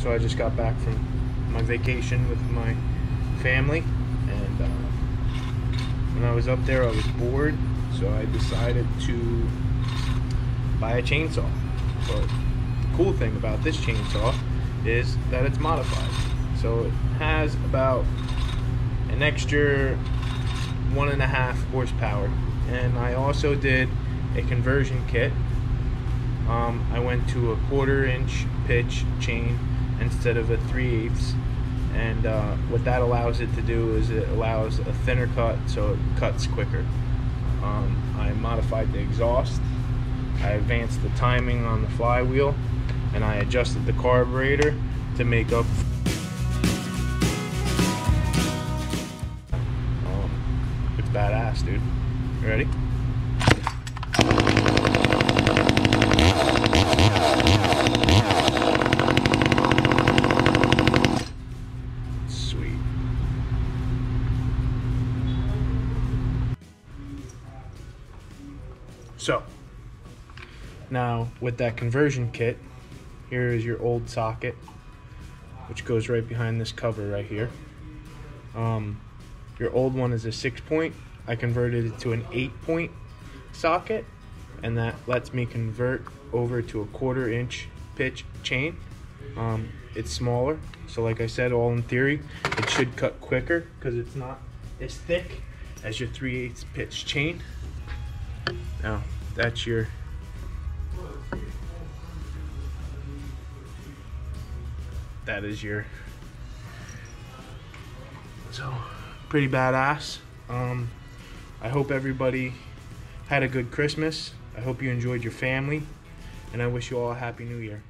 So I just got back from my vacation with my family, and when I was up there I was bored, so I decided to buy a chainsaw. But the cool thing about this chainsaw is that it's modified, so it has about an extra 1.5 horsepower. And I also did a conversion kit. I went to a 1/4-inch pitch chain instead of a 3/8, and what that allows it to do is it allows a thinner cut, so it cuts quicker. I modified the exhaust, I advanced the timing on the flywheel, and I adjusted the carburetor to make up. It's badass, dude. You ready? Sweet. So now with that conversion kit, here is your old socket, which goes right behind this cover right here. Your old one is a 6-point. I converted it to an 8-point socket, and that lets me convert over to a 1/4-inch pitch chain. It's smaller, so like I said, all in theory, it should cut quicker because it's not as thick as your 3/8 pitch chain. Now that's your so pretty badass. I hope everybody had a good Christmas. I hope you enjoyed your family, and I wish you all a happy new year.